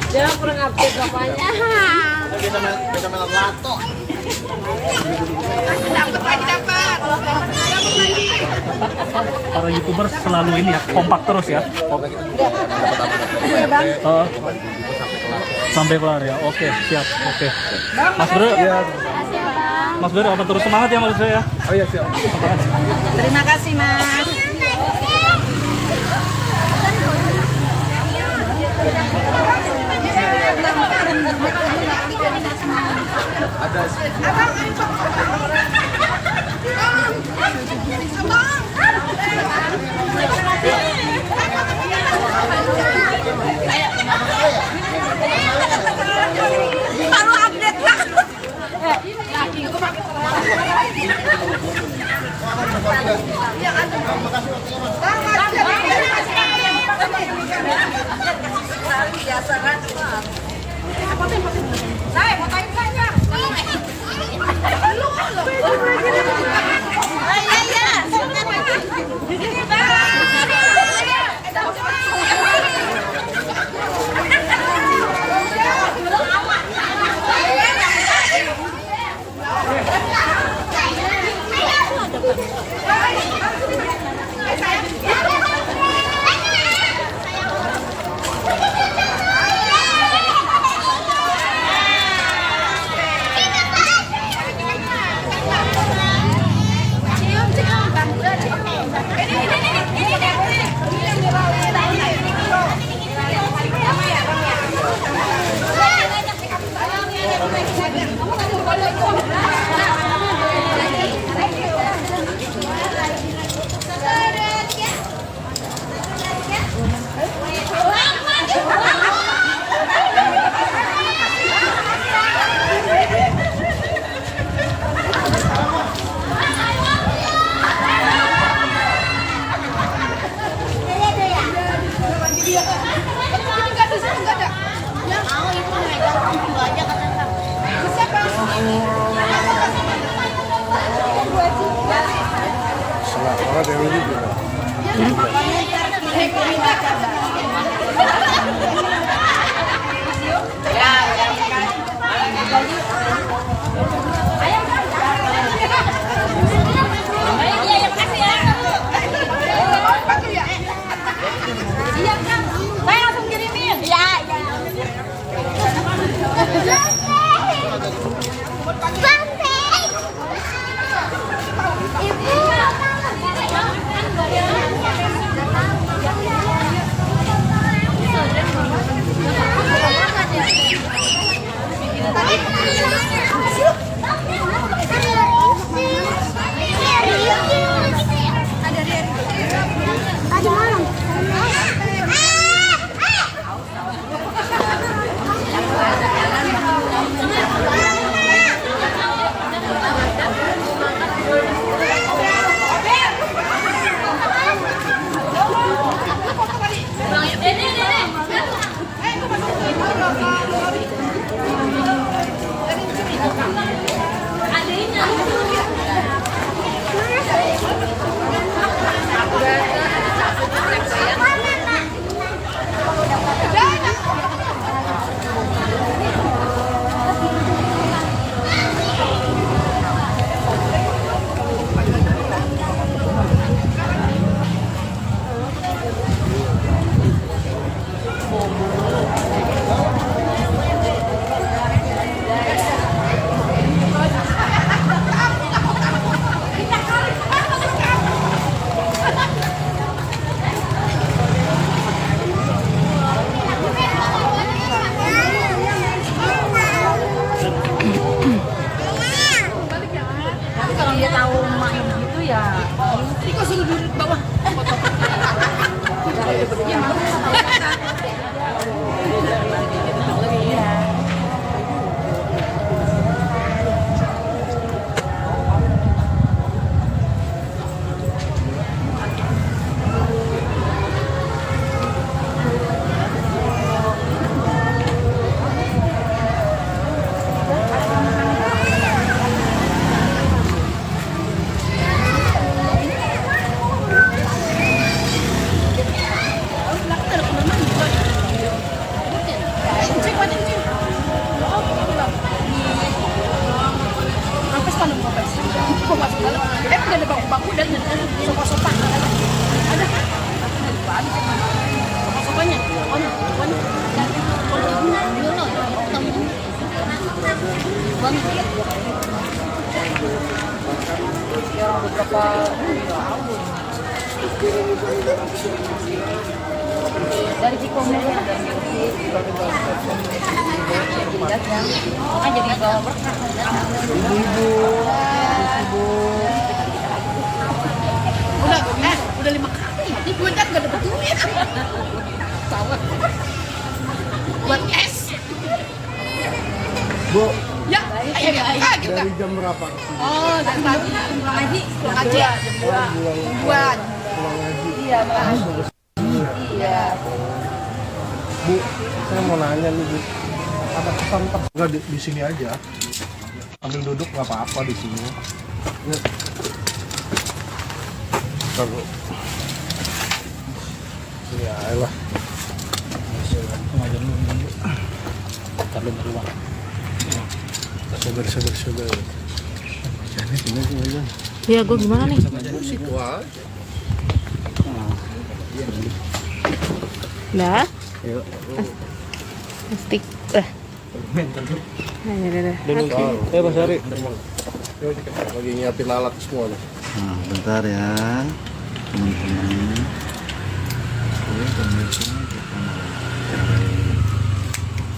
Dia kurang update bapaknya. Bisa main lato. Para YouTuber selalu ini ya, kompak terus ya. Sampai kelar ya. Oke, siap. Oke. Mas Bro. Mas Bro, apa terus semangat ya maksud saya ya? Oh iya, siap. Terima kasih, Mas. Baru update lah. Biasa kan? Saya mau tanya saja. Dari Cikombernya kan jadi bawa berkah. Udah 5 kali. Ini gue kan gak dapet duit. Tahu. Buat es. Bu, Ya, ayo kita. dari jam berapa? Oh, dari pagi pulang ngaji. Pulang ngaji. Buat. Pulang ngaji. Iya, Bang. Iya. Bu, saya mau nanya nih, Bu. Ada pesan enggak di sini aja? Ambil duduk nggak apa-apa di sini. Ya. Bentar, Bu. Ya, elah. Pengajian dulu. Taruh di ruang. Sabar. Sini. Ya, gue gimana nih? Situ aja. Lah, Yuk. stick. Dulu. Mas Ari. Yuk, lagi nyiapin alat semua nih. Nah, bentar ya, teman-teman. Oke, pemirsa, kita mulai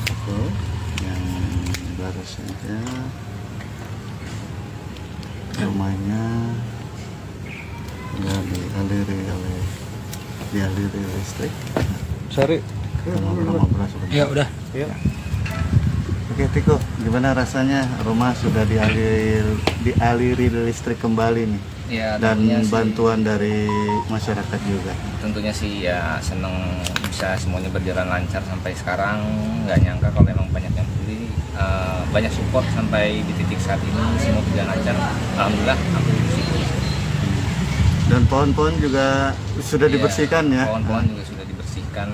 foto yang baru saja rumahnya sudah dialiri listrik. Sari. Lama-lama beras. Ya udah. Oke Tiko, gimana rasanya rumah sudah dialiri listrik kembali nih? Ya, Dan tentunya sih- bantuan dari masyarakat juga. tentunya sih ya seneng bisa semuanya berjalan lancar sampai sekarang. Nggak nyangka kalau memang banyak yang peduli, banyak support sampai di titik saat ini semua berjalan lancar. Alhamdulillah aku bersyukur. Dan pohon-pohon juga sudah Iya, dibersihkan ya. Pohon-pohon juga sudah dibersihkan,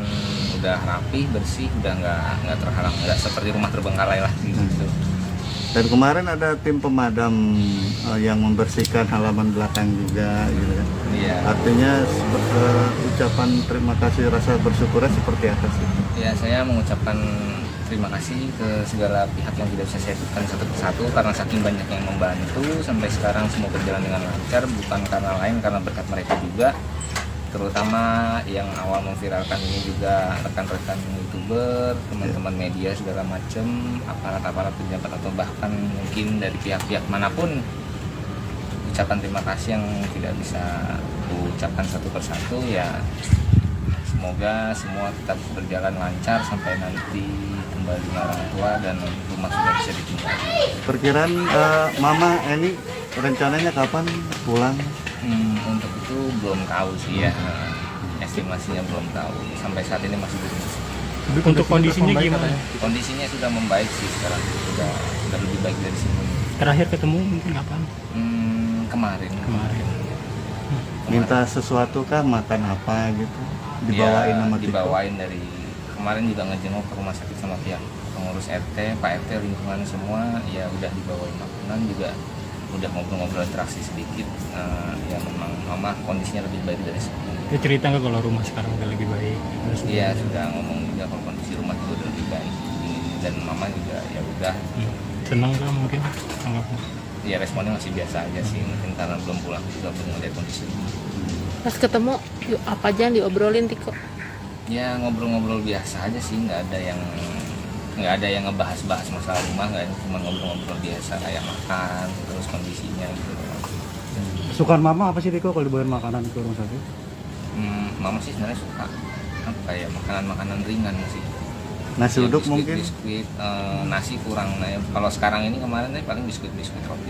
udah rapi, bersih, udah nggak terhalang, nggak seperti rumah terbengkalai lah gitu. Dan kemarin ada tim pemadam yang membersihkan halaman belakang juga gitu kan. Iya. Artinya ucapan terima kasih, rasa bersyukurnya seperti apa sih? Ya, saya mengucapkan terima kasih ke segala pihak yang tidak bisa saya sebutkan satu persatu karena saking banyak yang membantu sampai sekarang semua berjalan dengan lancar, bukan karena lain, karena berkat mereka juga. Terutama yang awal memviralkan ini juga rekan-rekan YouTuber, teman-teman media segala macam, aparat-aparat pejabat atau bahkan mungkin dari pihak-pihak manapun. Ucapan terima kasih yang tidak bisa ucapkan satu persatu ya. Semoga semua tetap berjalan lancar sampai nanti kembali orang tua dan rumah sudah bisa ditinggali. Perkiraan Mama ini rencananya kapan pulang? Untuk itu belum tahu sih ya, estimasinya belum tahu. Sampai saat ini masih belum. Untuk kondisinya gimana? Kondisinya sudah membaik sih sekarang, sudah lebih baik dari sebelumnya. Terakhir ketemu mungkin kapan? Kemarin. Minta sesuatu kah, makan apa gitu? Dibawain Ya, sama Tiko? dibawain dari kemarin juga ngejenguk ke rumah sakit sama pihak pengurus RT, Pak RT, lingkungan semua, ya udah dibawain makanan juga, udah ngobrol-ngobrol interaksi sedikit. Ya memang mama kondisinya lebih baik dari sebelumnya. Dia cerita nggak kalau rumah sekarang udah lebih baik? Iya, sudah ngomong juga kalau kondisi rumah juga udah lebih baik. Dan mama juga ya udah, Senang kan mungkin? Anggapnya. ya responnya masih biasa aja sih, mungkin karena belum pulang juga belum melihat kondisi rumah. Pas ketemu, yuk apa aja yang diobrolin Tiko? Ya ngobrol-ngobrol biasa aja sih, nggak ada yang ngebahas-bahas masalah rumah, nggak, cuma ngobrol-ngobrol biasa kayak makan terus kondisinya gitu. Sukaan Mama apa sih Tiko kalau dibawain makanan ke rumah sakit? Mama sih sebenarnya suka apa ya, makanan-makanan ringan sih. Nasi Ya, uduk mungkin? biskuit, nasi kurang. Nah, kalau sekarang ini kemarin paling biskuit roti.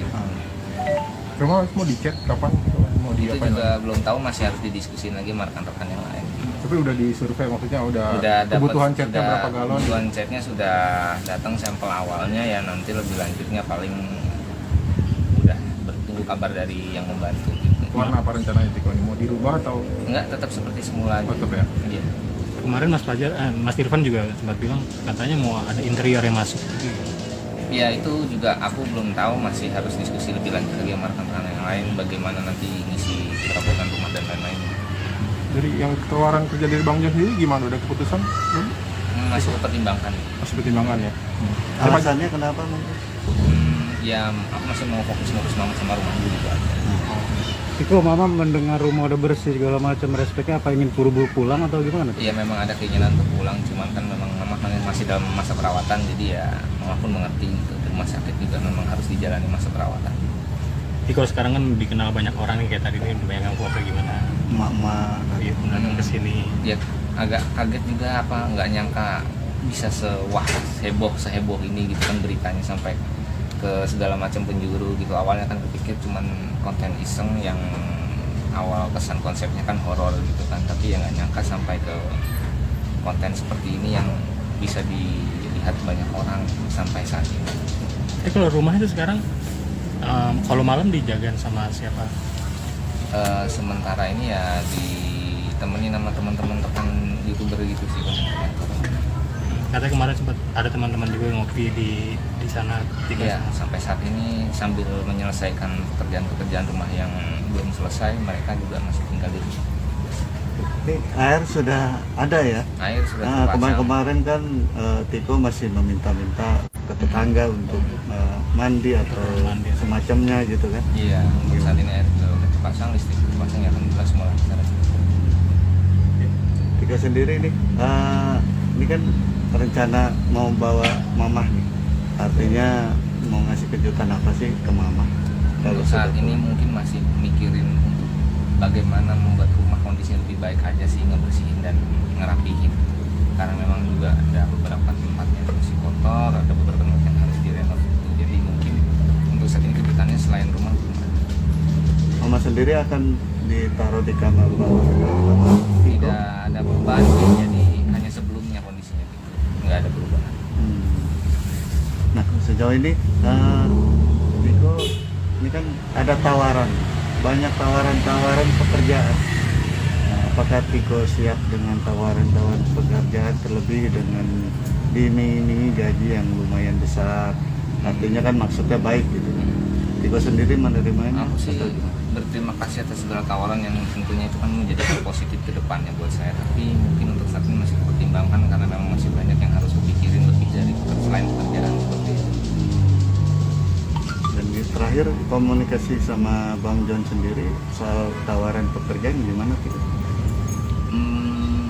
Rumah mau dicek kapan? Mau Itu diapain juga lagi? belum tahu, masih harus didiskusin lagi sama rekan-rekan yang lain. Tapi udah disurvei, maksudnya udah Dapet, kebutuhan catnya berapa galon? Kebutuhan catnya sudah datang sampel awalnya, ya nanti lebih lanjutnya paling udah bertunggu kabar dari yang membantu gitu. Warna apa rencananya Tiko ini? Mau dirubah atau? Enggak, tetap seperti semula aja. Tetap ya? Iya. Kemarin Mas Irfan juga sempat bilang katanya mau ada interior yang masuk. Ya itu juga aku belum tahu, masih harus diskusi lebih lanjut lagi sama rekan-rekan yang lain bagaimana nanti ngisi perabotan rumah dan lain-lain. Jadi yang tawaran kerja dari Bang Jon sendiri gimana? Udah keputusan? Masih dipertimbangkan. Masih pertimbangan ya? Alasannya kenapa mungkin? ya aku masih mau fokus mama sama rumah dulu gitu aja. Tiko, mama mendengar rumah udah bersih segala macam, respeknya apa ingin buru-buru pulang atau gimana? Iya memang ada keinginan untuk pulang, cuman kan memang mama kan masih dalam masa perawatan, jadi ya mama pun mengerti gitu. Di rumah sakit juga memang harus dijalani masa perawatan. Tiko sekarang kan dikenal banyak orang nih, kayak tadi nih banyak yang foto gimana? Emak-emak Iya, datang ke sini. Ya agak kaget juga nggak nyangka bisa seheboh ini gitu kan beritanya sampai ke segala macam penjuru gitu. Awalnya kan kepikir cuman konten iseng yang awal kesan konsepnya kan horor gitu kan, tapi ya nggak nyangka sampai ke konten seperti ini yang bisa dilihat banyak orang sampai saat ini. Kalau rumah itu sekarang kalau malam dijagain sama siapa? Sementara ini ya ditemenin sama teman-teman rekan YouTuber gitu sih kan. Katanya kemarin sempat ada teman-teman juga ngopi di sana. Iya, sampai saat ini sambil menyelesaikan pekerjaan rumah yang belum selesai, mereka juga masih tinggal di sini. ini air sudah ada ya. Air sudah terpasang. Kemarin-kemarin kan Tiko masih meminta-minta ke tetangga untuk mandi atau semacamnya gitu kan. Iya, untuk saat ini air sudah terpasang, listrik terpasang, ya alhamdulillah semua lancar. Tiko sendiri nih, ini kan rencana mau bawa mamah nih, artinya mau ngasih kejutan apa sih ke mama? Kalau Untuk saat ini mungkin masih mikirin untuk bagaimana membuat rumah kondisinya lebih baik aja sih, ngebersihin dan ngerapihin. Karena memang juga ada beberapa tempat yang masih kotor, ada beberapa tempat yang harus direnov gitu. Jadi mungkin untuk saat ini kejutannya selain rumah belum ada. mama sendiri akan ditaruh di kamar bawah Tiko? Tidak ada perubahan sih, jadi hanya sebelumnya kondisinya gitu. Nggak ada perubahan. Nah sejauh ini Tiko ini kan ada tawaran, banyak tawaran pekerjaan. Nah, apakah Tiko siap dengan tawaran pekerjaan, terlebih dengan diiming-imingi gaji yang lumayan besar? Artinya kan maksudnya baik gitu. Tiko sendiri menerimanya? Aku sih atau gimana? berterima kasih atas segala tawaran yang tentunya itu kan menjadi hal positif ke depannya buat saya. Tapi mungkin untuk saat ini masih dipertimbangkan karena memang masih banyak yang harus dipikirin lebih dari selain pekerjaan seperti itu. Dan terakhir komunikasi sama Bang John sendiri soal tawaran pekerjaan gimana Tiko?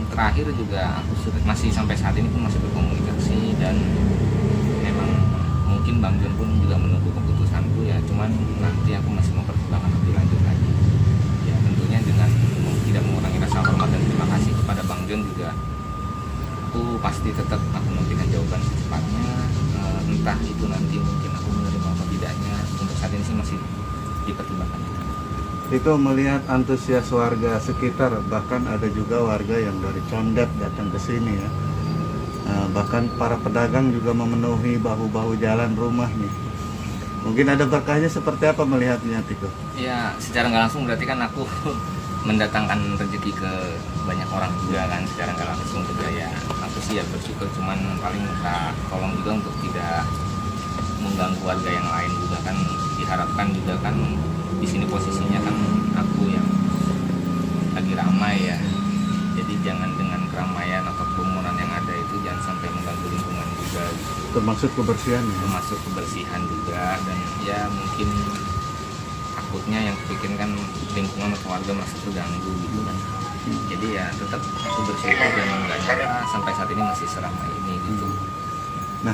Terakhir juga aku masih sampai saat ini pun masih berkomunikasi dan memang mungkin Bang John pun juga menunggu keputusanku ya, cuman nanti aku masih mempertimbangkan lebih lanjut lagi ya, tentunya dengan tidak mengurangi rasa hormat dan terima kasih kepada Bang John juga. Aku pasti tetap aku memberikan jawaban secepatnya, entah itu nanti mungkin aku menerima atau tidaknya. Untuk saat ini sih masih dipertimbangkan. Tiko melihat antusias warga sekitar, bahkan ada juga warga yang dari Condet datang ke sini ya. Bahkan para pedagang juga memenuhi bahu-bahu jalan rumah nih. Mungkin ada berkahnya seperti apa melihatnya Tiko? Ya secara nggak langsung berarti kan aku mendatangkan rezeki ke banyak orang juga kan secara nggak langsung juga ya. Aku sih ya bersyukur, cuman paling minta tolong juga untuk tidak mengganggu warga yang lain juga kan. Diharapkan juga kan di sini posisinya kan aku yang lagi ramai ya. Jadi jangan dengan keramaian atau kerumunan yang ada itu jangan sampai mengganggu lingkungan juga gitu. Termasuk kebersihan ya? Termasuk kebersihan juga, dan ya mungkin takutnya yang bikin kan lingkungan atau warga merasa terganggu gitu kan. Jadi ya tetap aku bersyukur dan nggak nyangka sampai saat ini masih seramai ini gitu. Nah,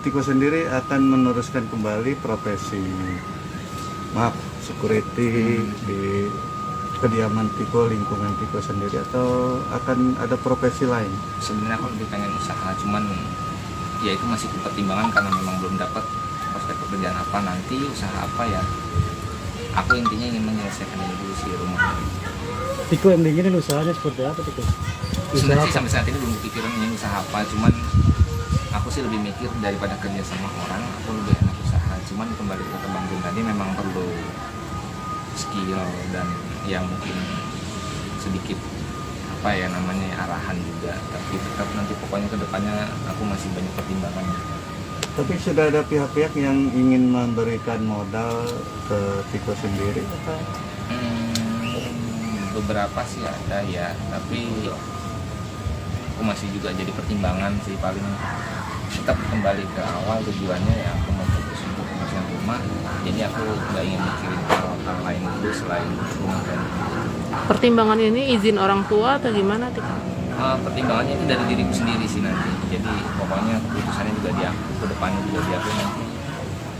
Tiko sendiri akan meneruskan kembali profesi security di kediaman Tiko, lingkungan Tiko sendiri, atau akan ada profesi lain? Sebenarnya aku lebih pengen usaha, cuman ya itu masih pertimbangan karena memang belum dapat prospek pekerjaan apa nanti, usaha apa ya. Aku intinya ingin menyelesaikan ini dulu sih rumah. Tiko yang diinginin usahanya seperti apa Tiko? Sebenarnya sih sampai saat ini belum kepikiran ingin usaha apa, cuman aku sih lebih mikir daripada kerja sama orang, aku lebih enak usaha. Cuman kembali ke Bang Jun tadi, memang perlu skill dan ya mungkin sedikit apa ya namanya arahan juga, tapi tetap nanti pokoknya kedepannya aku masih banyak pertimbangannya. Tapi sudah ada pihak-pihak yang ingin memberikan modal ke Tiko sendiri atau? Beberapa sih ada ya, tapi aku masih juga jadi pertimbangan sih. Paling tetap kembali ke awal tujuannya ya, aku mau fokus untuk khususnya rumah. Jadi aku nggak ingin mikirin hal lain dulu selain rumah dan Pertimbangan ini izin orang tua atau gimana, Tiko? pertimbangannya itu dari diriku sendiri sih nanti. Jadi pokoknya keputusannya juga di aku, kedepannya juga di aku nanti.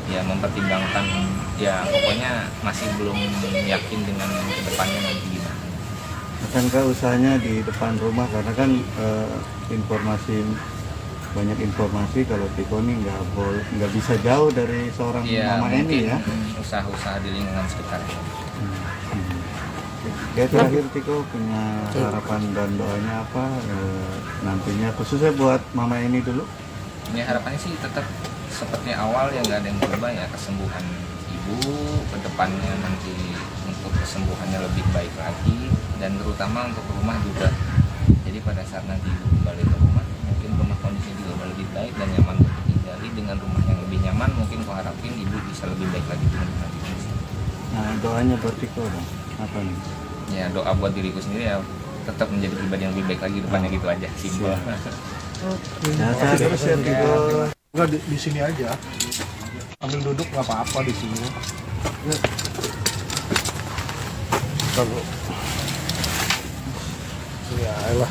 Ya mempertimbangkan, ya pokoknya masih belum yakin dengan kedepannya nanti gimana. Akankah usahanya di depan rumah karena kan banyak informasi kalau Tiko ini nggak bisa jauh dari seorang Ya mama mungkin ini ya. usaha-usaha di lingkungan sekitar. Ya terakhir Tiko punya harapan dan doanya apa nantinya khususnya buat mama ini dulu? Ya harapannya sih tetap seperti awal ya, nggak ada yang berubah ya, kesembuhan ibu kedepannya nanti untuk kesembuhannya lebih baik lagi, dan terutama untuk rumah juga. Jadi pada saat nanti ibu kembali ke rumah, mungkin rumah kondisi juga lebih baik dan nyaman untuk ditinggali. Dengan rumah yang lebih nyaman mungkin aku harapin ibu bisa lebih baik lagi dengan nanti. Nah doanya buat Tiko dong apa nih? Ya doa buat diriku sendiri ya tetap menjadi pribadi yang lebih baik lagi depannya, gitu aja, simpel. Ya saya terus ya Tiko. Enggak di sini aja. Ambil duduk nggak apa-apa di sini. Kalau ya lah.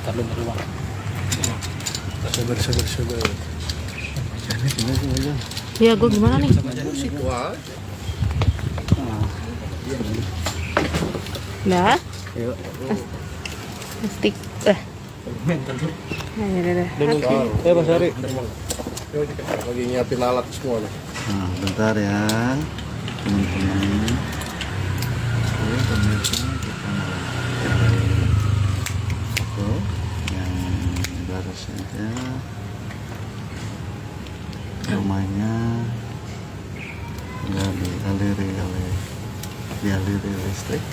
Sabar. Ya, gue gimana nih? Dah? Yuk. Plastik. Udah, Mas Ari. Lagi nyiapin alat semua nih. Nah, bentar ya teman-teman. Oke, pemirsa kita mulai foto yang baru saja rumahnya nggak dialiri listrik.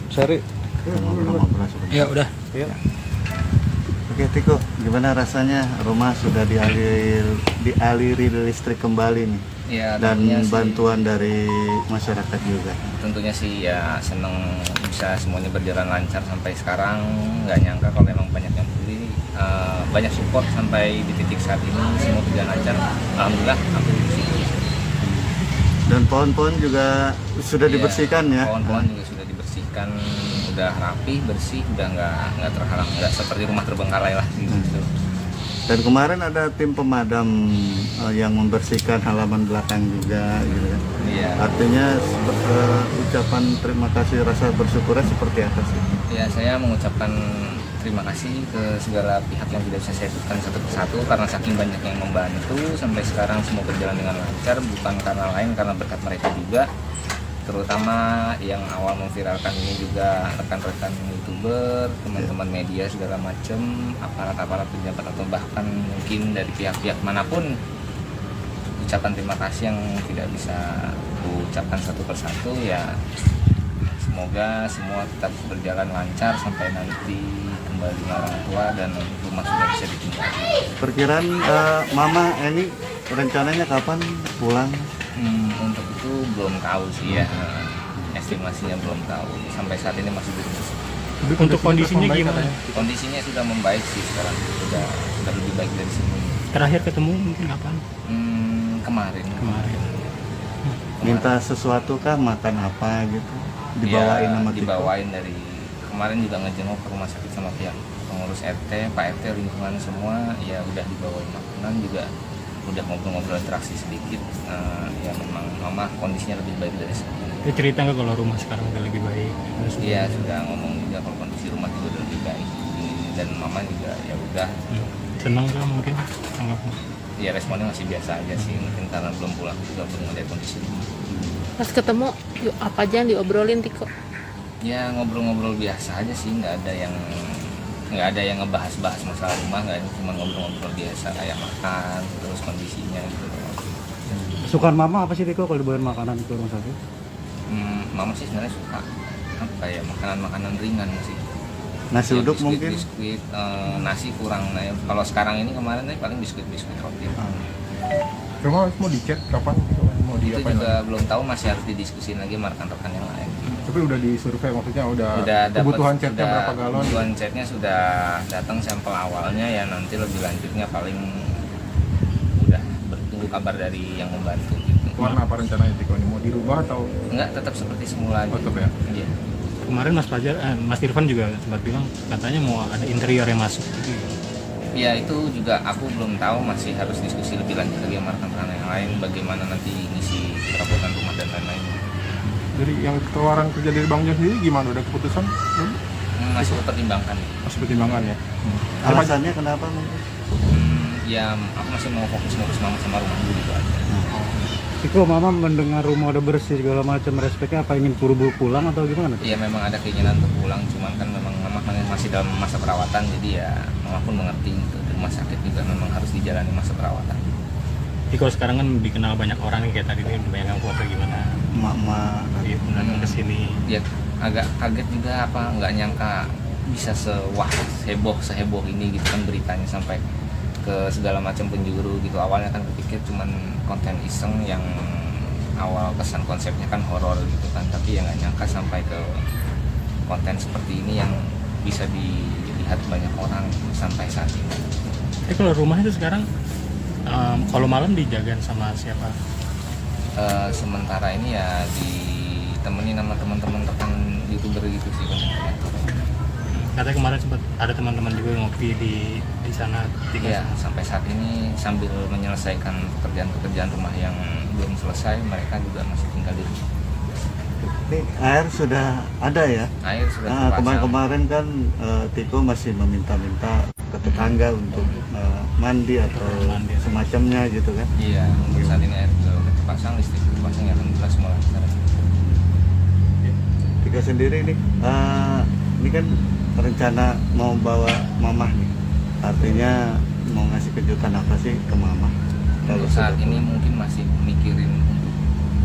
Sari. Kita ngobrol-ngobrol sebentar. Ya udah. Ya. Oke Tiko, gimana rasanya rumah sudah dialiri listrik kembali nih? Ya, Dan tentunya sih- bantuan dari masyarakat juga. tentunya sih ya seneng bisa semuanya berjalan lancar sampai sekarang. Nggak nyangka kalau emang banyak yang peduli, banyak support sampai di titik saat ini semua berjalan lancar. Alhamdulillah aku sih. Dan pohon-pohon juga sudah Iya, dibersihkan ya. Pohon-pohon juga sudah dibersihkan, udah rapi, bersih, udah nggak terhalang, nggak seperti rumah terbengkalai lah gitu. Dan kemarin ada tim pemadam yang membersihkan halaman belakang juga gitu kan. Iya. Artinya ucapan terima kasih, rasa bersyukurnya seperti apa sih? Ya, saya mengucapkan terima kasih ke segala pihak yang tidak bisa saya sebutkan satu persatu karena saking banyak yang membantu sampai sekarang semua berjalan dengan lancar, bukan karena lain, karena berkat mereka juga. Terutama yang awal memviralkan ini juga rekan-rekan YouTuber, teman-teman media segala macam, aparat-aparat pejabat atau bahkan mungkin dari pihak-pihak manapun. Ucapan terima kasih yang tidak bisa ucapkan satu persatu ya. Semoga semua tetap berjalan lancar sampai nanti kembali orang tua dan rumah sudah bisa ditinggali. Perkiraan Mama ini rencananya kapan pulang? Untuk itu belum tahu sih ya, estimasinya belum tahu. Sampai saat ini masih belum. Untuk kondisinya gimana? Kondisinya sudah membaik sih sekarang, sudah lebih baik dari sebelumnya. Terakhir ketemu mungkin kapan? Kemarin. Minta sesuatu kah, makan apa gitu? Dibawain Ya, sama Tiko? dibawain dari kemarin juga ngejenguk ke rumah sakit sama pihak pengurus RT, Pak RT, lingkungan semua, ya udah dibawain makanan juga, udah ngobrol-ngobrol interaksi sedikit. Ya memang mama kondisinya lebih baik dari sebelumnya. Dia cerita nggak kalau rumah sekarang udah lebih baik? Iya, sudah ngomong juga kalau kondisi rumah juga udah lebih baik, dan mama juga ya udah. Senang nggak mungkin? Anggapnya. Ya responnya masih biasa aja sih, mungkin karena belum pulang juga, belum melihat kondisi rumah. Pas ketemu, yuk apa aja yang diobrolin, Tiko? Ya ngobrol-ngobrol biasa aja sih, nggak ada yang ngebahas-bahas masalah rumah, nggak ada, cuma ngobrol-ngobrol biasa kayak makan terus kondisinya gitu. Kesukaan Mama apa sih Tiko kalau dibawain makanan ke rumah sakit? Mama sih sebenarnya suka apa ya, makanan-makanan ringan sih. Nasi Ya, uduk biskuit, mungkin? biskuit, nasi kurang. Nah, kalau sekarang ini kemarin paling biskuit roti. Cuma mau dicek kapan? Mau Itu diapain juga lagi? belum tahu, masih harus didiskusin lagi sama rekan-rekan yang lain. Tapi udah disurvei, maksudnya udah Dapet, kebutuhan catnya sudah- berapa galon? Kebutuhan catnya sudah datang sampel awalnya, ya nanti lebih lanjutnya paling kabar dari yang membantu gitu. Warna apa rencananya Tiko ini? Mau dirubah atau? Enggak, tetap seperti semula aja. Tetap ya? Iya. Kemarin Mas Irfan juga sempat bilang katanya mau ada interior yang masuk gitu. Ya itu juga aku belum tahu, masih harus diskusi lebih lanjut lagi sama rekan-rekan yang lain bagaimana nanti ngisi perabotan rumah dan lain-lain. Jadi yang tawaran kerja dari Bang Jon sendiri gimana? Udah keputusan? Masih pertimbangkan. Masih pertimbangan ya? Alasannya kenapa mungkin? Ya aku masih mau fokus sama rumah dulu gitu aja. Tiko, Mama mendengar rumah udah bersih segala macam, respeknya apa ingin buru-buru pulang atau gimana? Iya memang ada keinginan untuk pulang, cuman kan memang mama kan masih dalam masa perawatan, jadi ya mama pun mengerti gitu. Di rumah sakit juga memang harus dijalani masa perawatan. Tiko sekarang kan dikenal banyak orang nih, kayak tadi nih banyak yang foto gimana. Emak-emak Iya, datang ke sini. Ya agak kaget juga, apa nggak nyangka bisa seheboh ini gitu kan beritanya sampai ke segala macam penjuru gitu. Awalnya kan kepikir cuman konten iseng yang awal kesan konsepnya kan horor gitu kan, tapi ya nggak nyangka sampai ke konten seperti ini yang bisa dilihat banyak orang sampai saat ini. Tapi kalau rumah itu sekarang kalau malam dijagain sama siapa? Sementara ini ya ditemani sama teman-teman rekan YouTuber gitu sih kan. Katanya kemarin sempat ada teman-teman juga yang ngopi di sana. Iya, sampai saat ini sambil menyelesaikan pekerjaan-pekerjaan rumah yang belum selesai, mereka juga masih tinggal di rumah. ini air sudah ada ya? Air sudah terpasang. Kemarin-kemarin kan Tiko masih meminta-minta ke tetangga untuk mandi atau semacamnya gitu kan? Iya, untuk saat ini air juga udah terpasang, listrik terpasang, ya alhamdulillah semua lancar. Tiko sendiri nih, ini kan rencana mau bawa mamah nih, artinya mau ngasih kejutan apa sih ke mamah? Kalau Untuk saat sudah ini mungkin masih mikirin untuk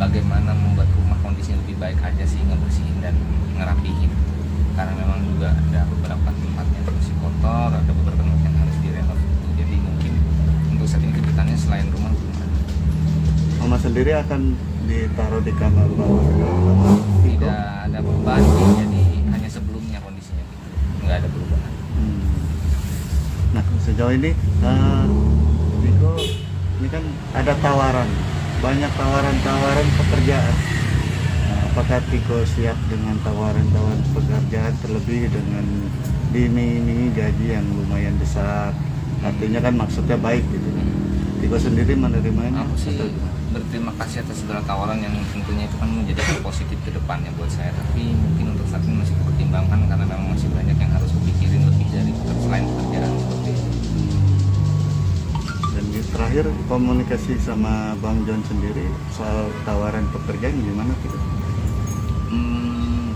bagaimana membuat rumah kondisi lebih baik aja sih, ngebersihin dan ngerapihin. Karena memang juga ada beberapa tempat yang masih kotor, ada beberapa tempat yang harus direnov gitu. Jadi mungkin untuk saat ini kejutannya selain rumah belum ada. mama sendiri akan ditaruh di kamar bawah sama Tiko? Tidak ada beban sih, jadi hanya sebelumnya kondisinya gitu, nggak ada perubahan. Nah sejauh ini Tiko ini kan ada tawaran, banyak tawaran pekerjaan. Nah, apakah Tiko siap dengan tawaran pekerjaan, terlebih dengan diiming-imingi gaji yang lumayan besar? Artinya kan maksudnya baik gitu. Tiko sendiri menerimanya? Aku sih atau gimana? berterima kasih atas segala tawaran yang tentunya itu kan menjadi hal positif ke depannya buat saya, tapi mungkin untuk saat ini masih dipertimbangkan karena memang masih banyak yang harus dipikirin lebih dari selain pekerjaan seperti itu. Dan terakhir komunikasi sama Bang Jon sendiri soal tawaran pekerjaan gimana gitu?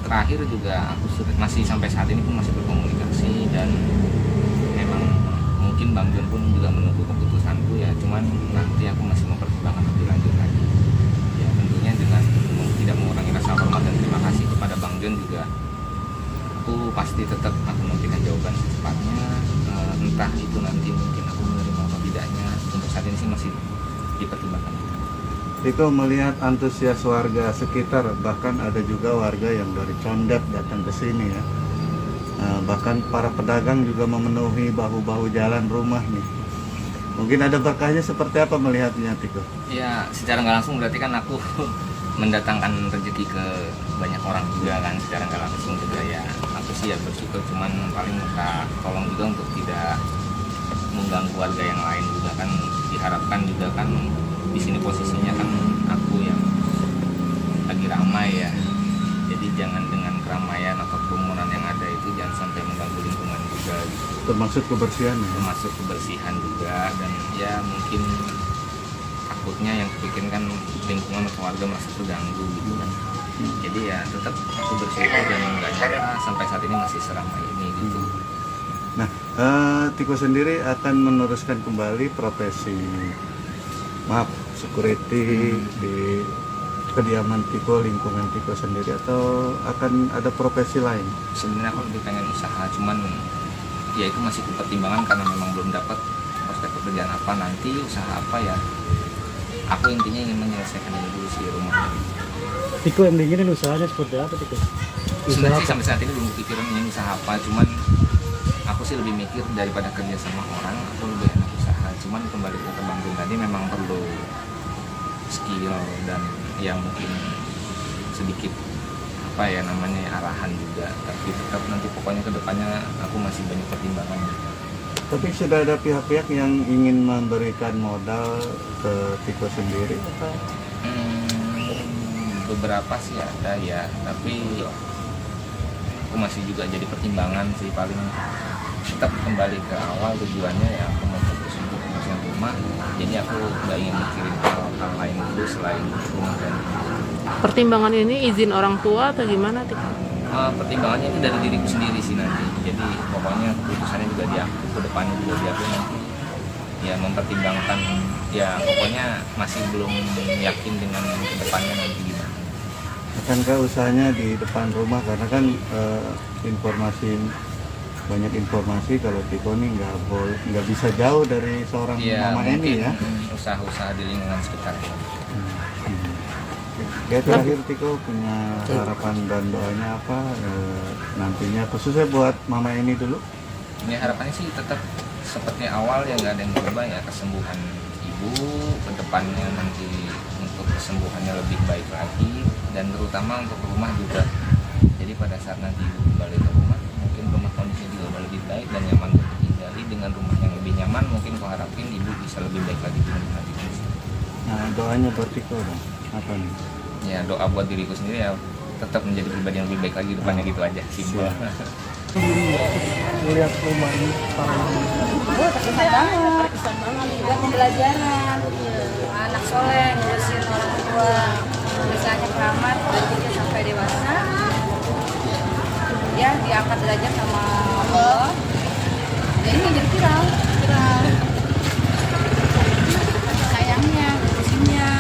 Terakhir juga aku masih sampai saat ini pun masih berkomunikasi, dan memang mungkin Bang Jon pun juga menunggu keputusanku ya, cuman nanti aku masih mempertimbangkan lebih lanjut lagi. Ya tentunya dengan tidak mengurangi rasa hormat dan terima kasih kepada Bang Jon juga, aku pasti tetap akan memberikan jawaban secepatnya. Entah itu nanti mungkin aku menerima atau tidaknya, untuk saat ini sih masih dipertimbangkan. Tiko melihat antusias warga sekitar, bahkan ada juga warga yang dari Condet datang ke sini ya. Bahkan para pedagang juga memenuhi bahu-bahu jalan rumah nih. Mungkin ada berkahnya, seperti apa melihatnya Tiko? Ya secara nggak langsung berarti kan aku mendatangkan rezeki ke banyak orang juga kan, secara nggak langsung juga ya. Aku sih ya bersyukur, cuman paling minta tolong juga untuk tidak mengganggu warga yang lain juga kan. Diharapkan juga kan di sini posisinya kan aku yang lagi ramai ya, jadi jangan dengan keramaian atau kerumunan yang ada itu jangan sampai mengganggu lingkungan juga gitu. Termasuk kebersihan ya? Termasuk kebersihan juga, dan ya mungkin takutnya yang kepikiran kan lingkungan atau warga merasa terganggu gitu kan. Jadi ya tetap aku bersyukur dan nggak nyangka sampai saat ini masih seramai ini gitu. Nah, Tiko sendiri akan meneruskan kembali profesi security di kediaman Tiko, lingkungan Tiko sendiri, atau akan ada profesi lain? Sebenarnya aku lebih pengen usaha, cuman ya itu masih pertimbangan karena memang belum dapat prospek pekerjaan apa nanti, usaha apa ya. Aku intinya ingin menyelesaikan ini dulu sih rumah. Tiko yang diinginin usahanya seperti apa Tiko? Sebenarnya sih sampai saat ini belum kepikiran ingin usaha apa, cuman aku sih lebih mikir daripada kerja sama orang, aku lebih enak usaha. cuman kembali ke Bang tadi memang perlu skill dan yang mungkin sedikit arahan juga, tapi tetap nanti pokoknya kedepannya aku masih banyak pertimbangan. Tapi sudah ada pihak-pihak yang ingin memberikan modal ke Tiko sendiri atau? Beberapa sih ada ya, tapi aku masih juga jadi pertimbangan sih, paling tetap kembali ke awal tujuannya ya aku mau fokus untuk ngurusin rumah, jadi aku nggak ingin mikirin hal lain dulu selain rumah dan Pertimbangan ini izin orang tua atau gimana, Tiko? pertimbangannya itu dari diriku sendiri sih nanti, jadi pokoknya keputusannya juga di aku, kedepannya juga di aku nanti ya mempertimbangkan, ya pokoknya masih belum yakin dengan kedepannya nanti gimana. Akankah usahanya di depan rumah, karena kan banyak informasi kalau Tiko nih nggak bisa jauh dari seorang Ya, mama ini ya. Usaha-usaha di lingkungan sekitar. Ya terakhir Tiko punya harapan dan doanya apa nantinya khususnya buat mama ini dulu? Ini harapannya sih tetap seperti awal ya, nggak ada yang berubah ya, kesembuhan ibu kedepannya nanti untuk kesembuhannya lebih baik lagi, dan terutama untuk rumah juga. Jadi pada saat nanti ibu kembali ke rumah, mungkin rumah kondisinya juga udah lebih baik dan nyaman untuk ditinggali. Dengan rumah yang lebih nyaman, mungkin aku harapin ibu bisa lebih baik lagi di rumah nanti. Nah doanya buat Tiko dong apa nih? Ya doa buat diriku sendiri ya tetap menjadi pribadi yang lebih baik lagi depannya, gitu aja simpel. Melihat rumah ini sekarang Terkesan banget. Buat pembelajaran. Anak soleh ngurusin orang tua. Misalnya keramat dari kecil sampai dewasa. Ya diangkat derajat sama Allah. Ya ini jadi viral. Sayangnya, ngurusinnya.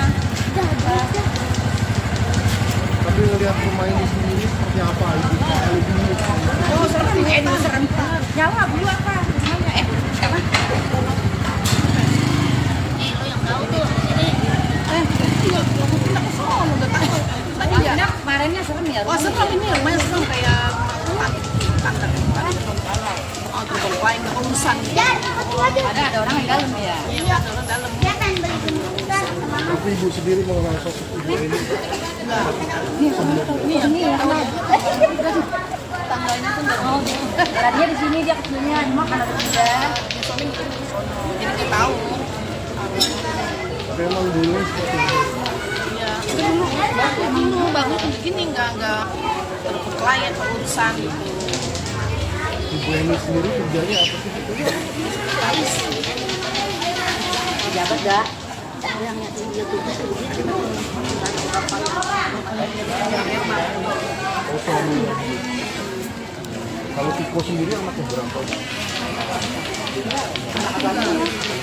tapi melihat rumah ini sendiri seperti apa ibu? Oh serem, serem. Nyawa dulu apa? Semuanya apa? Lo yang tahu tuh ini. Iya, aku pindah ke sono udah tahu. Tadi ya. Kemarinnya serem ya. Wah serem ini, lumayan serem kayak tangkap. Oh terus lain urusan. Ada orang di dalam ya. Iya, ada orang dalam. Tapi ibu sendiri mengenal sosok ibu ini Ini tangganya tuh nggak mau. Dia di sini dia kecilnya, cuma karena udah. Jadi dia tahu. tapi emang dulu seperti itu. Iya. Dulu bagus begini nggak terlalu klien urusan gitu. Ibu ini sendiri kerjanya apa sih? Pejabat dah. Oh, suami. Kalau Tiko sendiri anaknya berapa?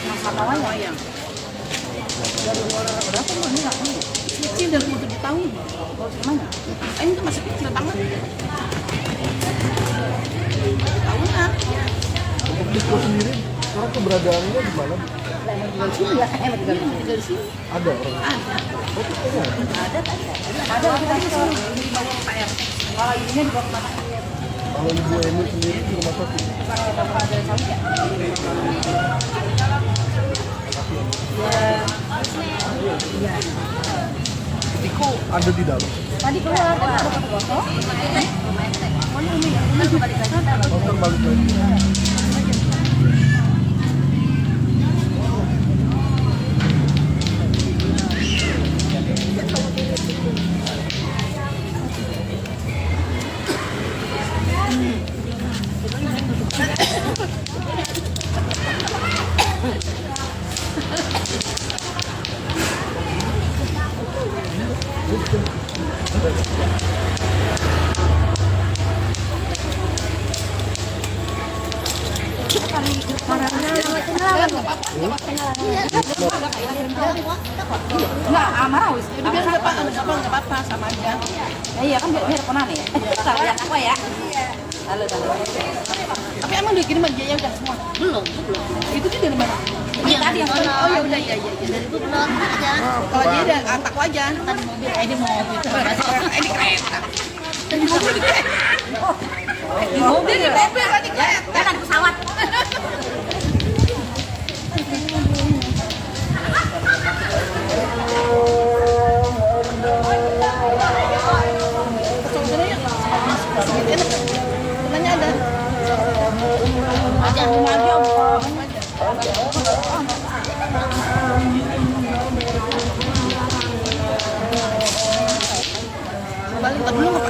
Masalah wayang. Berapa ini nggak tahu. Kecil dari umur 7 tahun. Baru mana? Ini tuh masih kecil banget. Tahunan. Untuk Tiko sendiri, sekarang keberadaannya di mana? Tinggal di sini ya, tinggal di sini. Ada orang? Ada. Oh, Tikonya ada? Ada kita di sini di bawah PR. Kalau ibunya di bawah mana? Kalau ibu Emi sendiri di rumah sakit? Pakai bapak ada sama ya? Ya. Tiko ada di dalam? Tadi keluar kan ada foto. Mana Umi? Umi balik lagi. Oh, terbalik lagi. Enggak, amarah wis. Jadi biar enggak apa-apa sama aja. Ya iya kan biar ponan ya. Lihat apa ya? Halo. Tapi emang dikirim aja ya udah semua. Belum. Itu dia dari mana? Iya tadi yang oh ya udah iya. Dari itu belum aja. Kalau dia ada antak aja. Tadi mobil, di mobil. Di kereta. Di mobil di kereta. Di mobil tadi kereta. Kan pesawat. Rumah aja, Om. Balik tak dulu apa?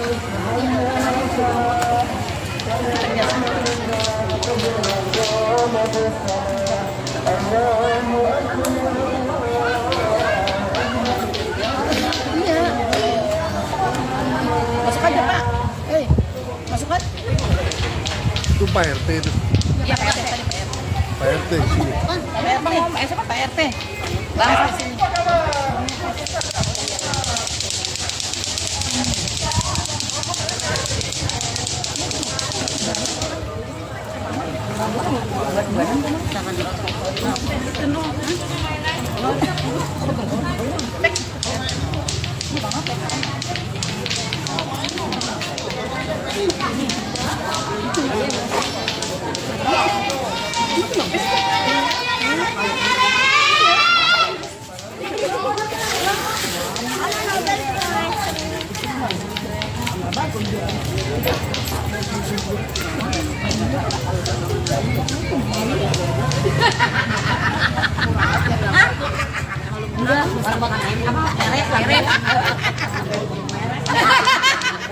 Iya. Masuk aja, Pak. Masuk kan? Itu Pak RT itu. Iya, Pak RT tadi, Pak RT. Pak RT sini. Pak RT ngomong, siapa Pak RT? Langsung sini.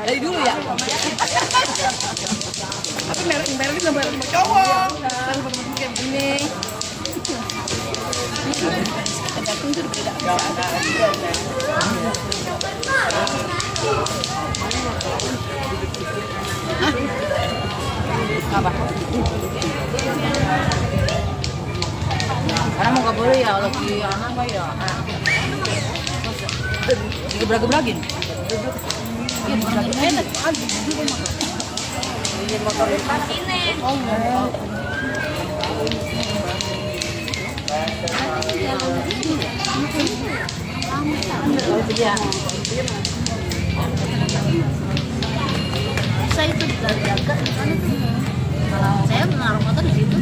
Dari dulu ya. Tapi merek belum merek cowok. Baru bentuk kayak begini. Tergantung itu beda. Apa? Karena mau nggak boleh ya lagi anak apa ya? Digebrak-gebrakin. Iya, digebrak-gebrakin enak. Ini motor ini. Oh, Saya itu jaga kalau saya menaruh motor di situ.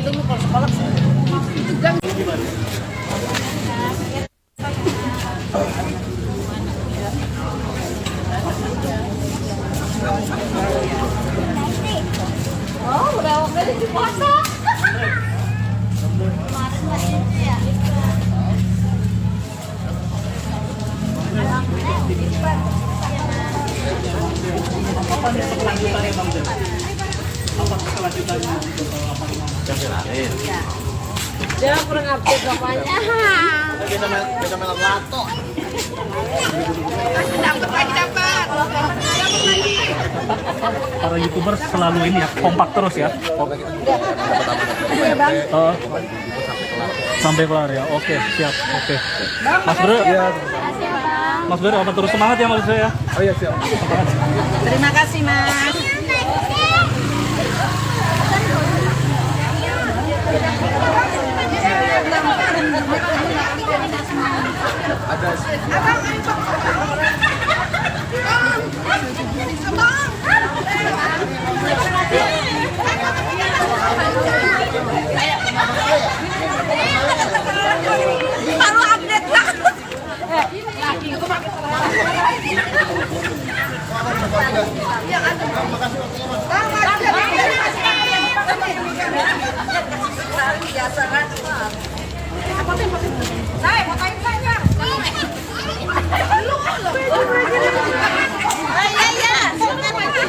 itu kalau sekolah itu gang. Oh, udah di puasa. Kemarin masih itu ya. Dia kurang update bapaknya. Bisa melak lato. Dapat. Para YouTuber selalu ini ya, kompak terus ya. Sampai kelar ya. Oke, siap. Oke. Mas Bro. Iya. Mas Bro, apa terus semangat ya maksud saya? Oh iya siap. Terima kasih, Mas. Baru update lah. Biasa kan? Saya mau tanya saja. Iya.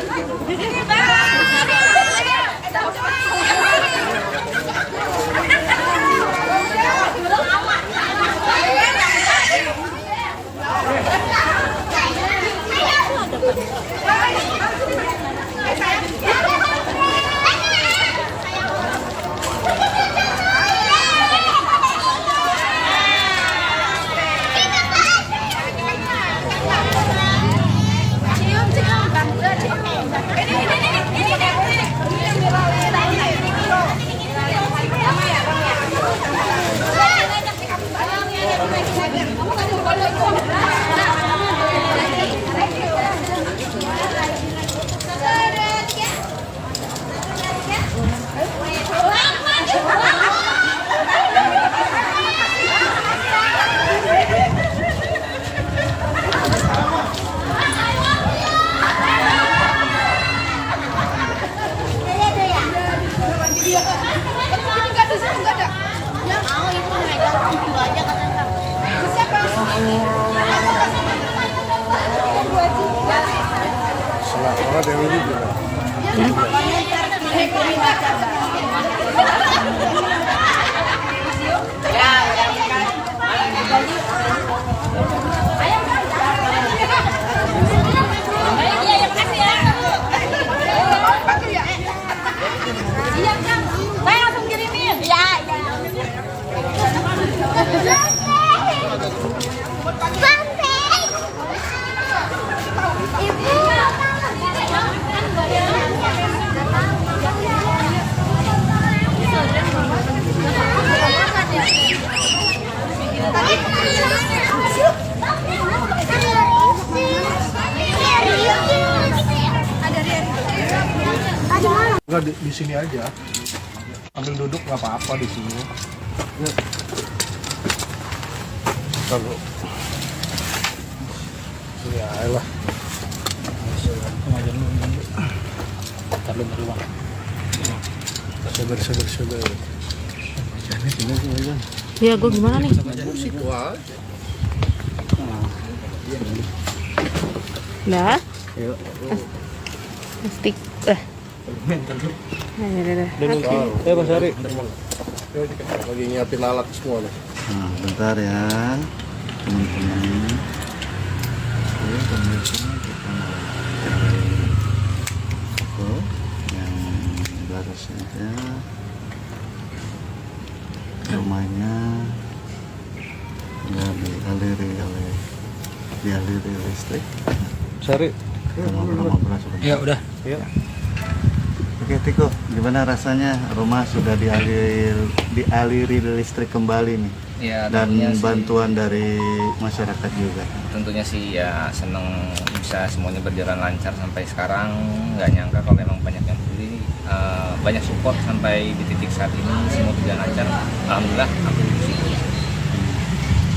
banget ya ini juga. Saya langsung kirimin. Ya, Enggak di sini aja. Ambil duduk nggak apa-apa di sini. Ya. Kalau ya lah. Sabar. Ya, gue gimana nih? Musik wah. Dah. Yuk. Stick. Mas Ari. Lagi nyiapin alat semua nih. Nah, bentar ya teman-teman. Oke, pemirsa kita mulai foto yang baru saja rumahnya nggak dialiri listrik. Sari. Ngobrol-ngobrol sebentar. Ya udah. Ya. Oke Tiko, gimana rasanya rumah sudah dialiri listrik kembali nih? Ya, Dan tentunya sih- bantuan dari masyarakat juga. tentunya sih ya seneng bisa semuanya berjalan lancar sampai sekarang. Nggak nyangka kalau memang banyak yang peduli, banyak support sampai di titik saat ini semua berjalan lancar. Alhamdulillah aku bersyukur.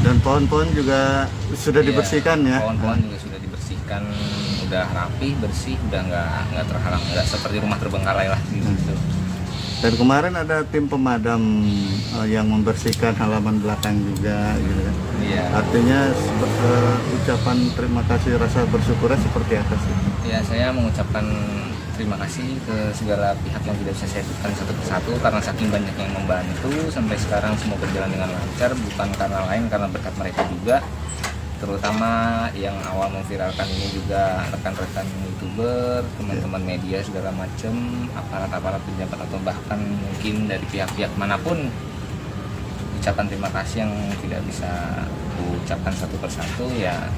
Dan pohon-pohon juga sudah Iya, dibersihkan ya. Pohon-pohon juga sudah dibersihkan, udah rapi, bersih, udah nggak terhalang, nggak seperti rumah terbengkalai lah gitu. Dan kemarin ada tim pemadam yang membersihkan halaman belakang juga gitu kan. Iya. Artinya ucapan terima kasih, rasa bersyukurnya seperti apa sih? Ya, saya mengucapkan terima kasih ke segala pihak yang tidak bisa saya sebutkan satu persatu karena saking banyak yang membantu sampai sekarang semua berjalan dengan lancar, bukan karena lain karena berkat mereka juga. Terutama yang awal memviralkan ini juga rekan-rekan YouTuber, teman-teman media segala macam, aparat-aparat pejabat atau bahkan mungkin dari pihak-pihak manapun. Ucapan terima kasih yang tidak bisa ucapkan satu persatu ya.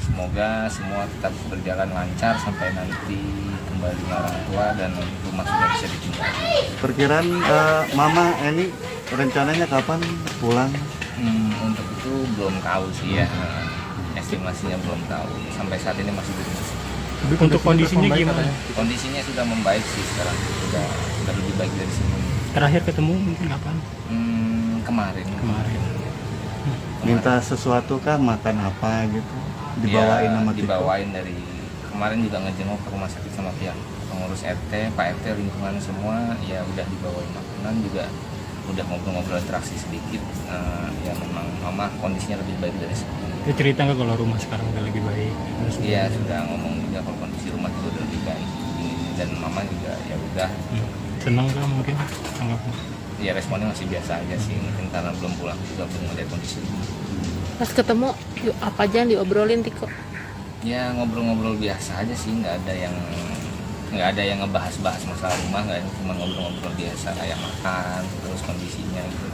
Semoga semua tetap berjalan lancar sampai nanti kembali ke orang tua dan rumah sudah bisa ditinggali. Perkiraan Mama Eni rencananya kapan pulang? Untuk itu belum tahu sih ya, estimasinya belum tahu. Sampai saat ini masih berdiskusi. Untuk kondisinya gimana? Kondisinya sudah membaik sih sekarang, sudah lebih baik dari sebelumnya. Terakhir ketemu mungkin kapan? Kemarin. Minta sesuatu kah, makan apa gitu? Dibawain Ya, sama Tiko? dibawain dari kemarin juga ngejenguk ke rumah sakit sama pihak pengurus RT, Pak RT, lingkungan semua, ya udah dibawain makanan juga, udah ngobrol-ngobrol interaksi sedikit. Ya memang mama kondisinya lebih baik dari sebelumnya. Dia cerita nggak kalau rumah sekarang udah lebih baik? Iya, sudah ngomong juga kalau kondisi rumah juga udah lebih baik. Dan mama juga ya udah, Senang kan mungkin anggapnya. ya responnya masih biasa aja sih, mungkin karena belum pulang juga, belum melihat kondisi rumah. Pas ketemu, yuk apa aja yang diobrolin Tiko? Ya ngobrol-ngobrol biasa aja sih, nggak ada yang ngebahas-bahas masalah rumah, nggak, cuma ngobrol-ngobrol biasa kayak makan terus kondisinya gitu.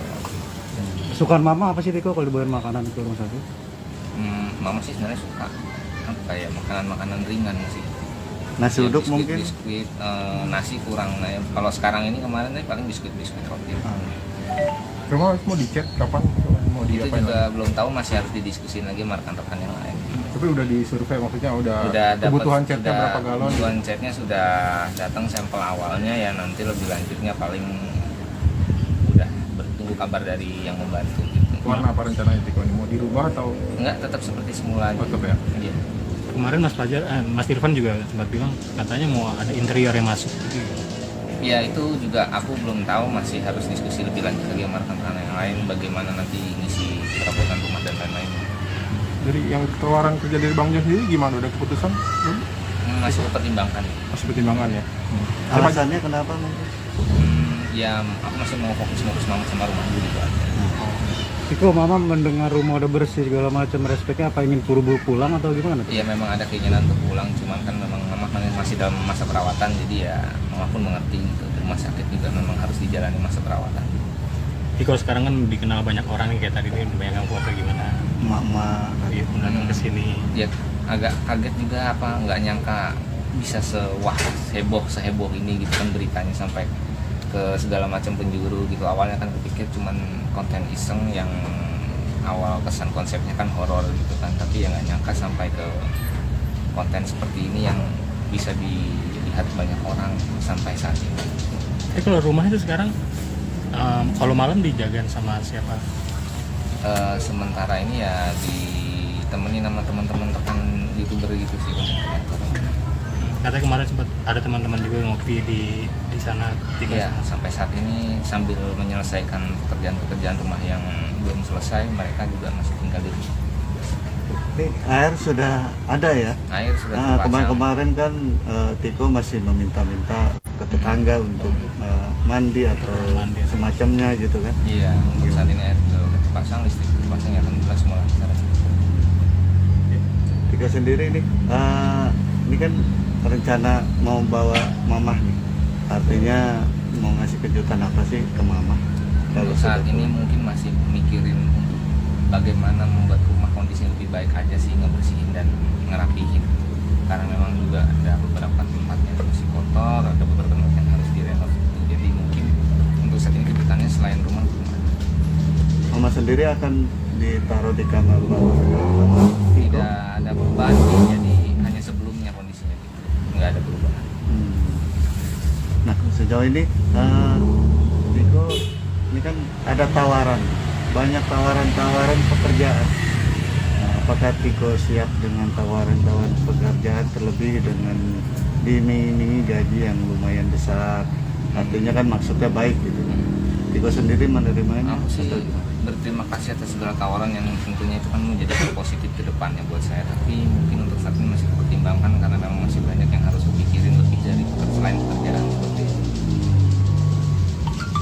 Kesukaan Mama apa sih Tiko kalau dibawain makanan ke rumah sakit? Mama sih sebenarnya suka apa ya, makanan-makanan ringan sih. Nasi Ya, uduk biskuit, mungkin? biskuit, nasi kurang. Nah, ya, kalau sekarang ini kemarin paling biskuit roti. Cuma mau dicek kapan mau Itu diapain juga lagi? belum tahu, masih harus didiskusin lagi sama rekan-rekan yang lain. Tapi udah disurvei, maksudnya udah Dapet, kebutuhan catnya berapa galon? Kebutuhan catnya sudah datang sampel awalnya, ya nanti lebih lanjutnya paling udah bertunggu kabar dari yang membantu gitu. Warna apa rencananya Tiko ini? Mau dirubah atau Enggak, tetap seperti semula. tetap ya? Iya. Kemarin Mas Irfan juga sempat bilang katanya mau ada interior yang masuk. Ya itu juga aku belum tahu, masih harus diskusi lebih lanjut lagi sama rekan-rekan yang lain bagaimana nanti ngisi perabotan rumah dan lain-lain. Jadi yang tawaran kerja dari Bang Jon sendiri gimana? Udah keputusan? masih dipertimbangkan. Masih pertimbangan ya. Alasannya kenapa mungkin? Ya aku masih mau fokus sama rumah dulu gitu aja. Tiko, mama mendengar rumah udah bersih segala macam, respeknya apa ingin buru-buru pulang atau gimana? Iya memang ada keinginan untuk pulang, cuman kan memang mama masih dalam masa perawatan, jadi ya mama pun mengerti gitu. Di rumah sakit juga memang harus dijalani masa perawatan. Tiko sekarang kan dikenal banyak orang nih, kayak tadi nih banyak yang foto gimana? Emak-emak Iya, datang ke sini. Ya agak kaget juga, nggak nyangka bisa seheboh ini gitu kan beritanya sampai ke segala macam penjuru gitu. Awalnya kan kepikir cuman konten iseng yang awal kesan konsepnya kan horor gitu kan, tapi ya nggak nyangka sampai ke konten seperti ini yang bisa dilihat banyak orang sampai saat ini. Tapi kalau rumah itu sekarang kalau malam dijagain sama siapa? Sementara ini ya ditemenin sama teman-teman rekan YouTuber gitu sih kan. Katanya kemarin sempat ada teman-teman juga ngopi di sana tinggal. Iya, sampai saat ini sambil menyelesaikan pekerjaan rumah yang belum selesai, mereka juga masih tinggal di sini. Ini air sudah ada ya? Air sudah terpasang. Kemarin kan Tiko masih meminta-minta ke tetangga untuk mandi atau semacamnya gitu kan? Iya, untuk saat ini air sudah terpasang, listrik terpasang, ya alhamdulillah semua lancar. Tiko sendiri nih, ini kan rencana mau bawa mamah nih, artinya mau ngasih kejutan apa sih ke mamah? Kalau saat ini mungkin masih mikirin untuk bagaimana membuat rumah kondisi lebih baik aja sih, ngebersihin dan ngerapihin, karena memang juga ada beberapa tempat yang masih kotor, ada beberapa tempat yang harus direnov gitu. Jadi mungkin untuk saat ini kejutannya selain rumah belum ada. Mama sendiri akan ditaruh di kamar bawah? Tidak ada perubahan sih, jadi hanya sebelumnya kondisinya gitu, nggak ada perubahan. Nah sejauh ini Tiko, ini kan ada tawaran, banyak tawaran pekerjaan. Nah, apakah Tiko siap dengan tawaran pekerjaan, terlebih dengan diiming-imingi gaji yang lumayan besar? Artinya kan maksudnya baik gitu. Tiko sendiri menerimanya? Aku sih berterima kasih atas segala tawaran yang tentunya itu kan menjadi hal positif ke depannya buat saya, tapi mungkin untuk saat ini masih dipertimbangkan karena memang masih banyak yang harus dipikirin lebih dari selain pekerjaan seperti itu.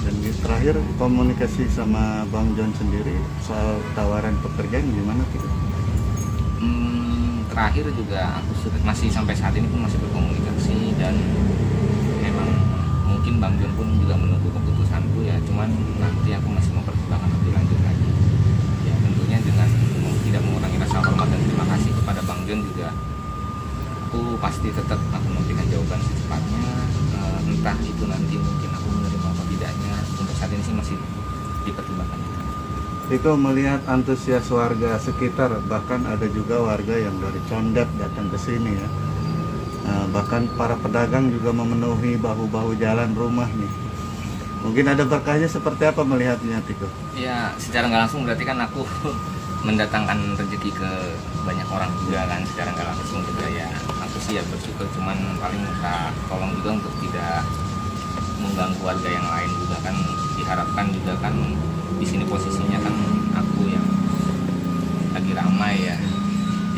Dan terakhir, komunikasi sama Bang John sendiri soal tawaran pekerjaan gimana Tiko? Terakhir juga aku masih sampai saat ini pun masih berkomunikasi, dan memang mungkin Bang John pun juga menunggu keputusanku ya, cuman nanti aku masih mempertimbangkan lebih lanjut lagi ya, tentunya dengan tidak mengurangi rasa hormat dan terima kasih kepada Bang John juga. Aku pasti tetap akan memberikan jawaban secepatnya, entah itu nanti mungkin aku menerima atau tidaknya. Untuk saat ini sih masih dipertimbangkan. Tiko melihat antusias warga sekitar, bahkan ada juga warga yang dari Condet datang ke sini ya. Bahkan para pedagang juga memenuhi bahu-bahu jalan rumah nih. Mungkin ada berkahnya seperti apa melihatnya Tiko? Ya secara nggak langsung berarti kan aku mendatangkan rezeki ke banyak orang juga kan, secara nggak langsung juga ya. Aku sih ya bersyukur, cuman paling minta tolong juga untuk tidak mengganggu warga yang lain juga kan. Diharapkan juga kan di sini posisinya kan aku yang lagi ramai ya,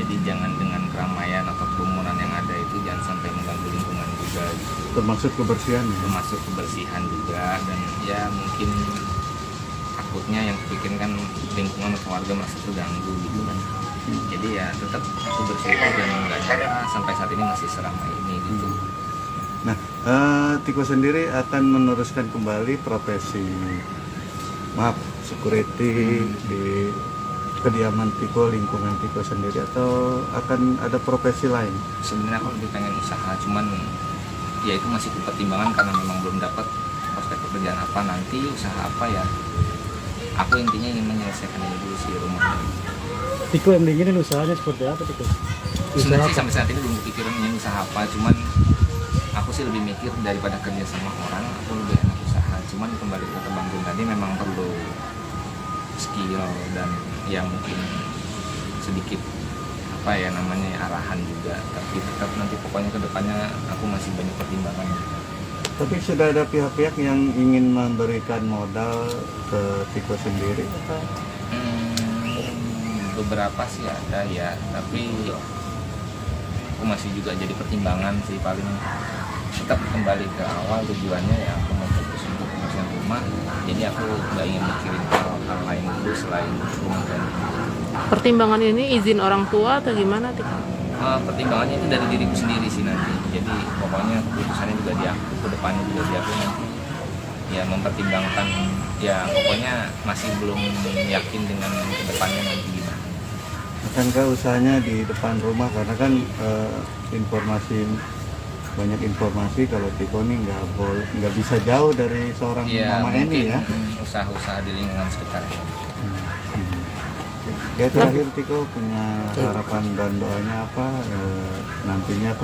jadi jangan dengan keramaian atau kerumunan yang ada itu jangan sampai mengganggu lingkungan juga gitu. Termasuk kebersihan ya? Termasuk kebersihan juga, dan ya mungkin takutnya yang bikin kan lingkungan atau warga merasa terganggu gitu kan. Jadi ya tetap aku bersyukur dan nggak nyangka sampai saat ini masih seramai ini gitu. Nah, Tiko sendiri akan meneruskan kembali profesi security di kediaman Tiko, lingkungan Tiko sendiri, atau akan ada profesi lain? Sebenarnya aku lebih pengen usaha, cuman ya itu masih pertimbangan karena memang belum dapat prospek pekerjaan apa nanti, usaha apa ya. Aku intinya ingin menyelesaikan ini dulu sih rumah. Tiko yang diinginin usahanya seperti apa Tiko? Sebenarnya sih sampai saat ini belum kepikiran ini usaha apa, cuman aku sih lebih mikir daripada kerja sama orang, aku lebih enak usaha. Cuman kembali ke Bang John tadi, memang perlu skill dan yang mungkin sedikit apa ya namanya arahan juga, tapi tetap nanti pokoknya kedepannya aku masih banyak pertimbangan. Tapi sudah ada pihak-pihak yang ingin memberikan modal ke Tiko sendiri atau? Beberapa sih ada ya, tapi aku masih juga jadi pertimbangan sih, paling tetap kembali ke awal tujuannya ya aku mau fokus untuk pembersihan rumah, jadi aku nggak ingin mikirin hal lain dulu selain rumah dan Pertimbangan ini izin orang tua atau gimana, Tiko? pertimbangannya itu dari diriku sendiri sih nanti, jadi pokoknya keputusannya juga di aku, kedepannya juga di aku nanti ya mempertimbangkan, ya pokoknya masih belum yakin dengan kedepannya nanti gimana. Akankah usahanya di depan rumah, karena kan banyak informasi kalau Tiko ini nggak bisa jauh dari seorang Ya, mama ini ya. usaha-usaha di lingkungan sekitar. Ya terakhir Tiko punya harapan dan doanya apa nantinya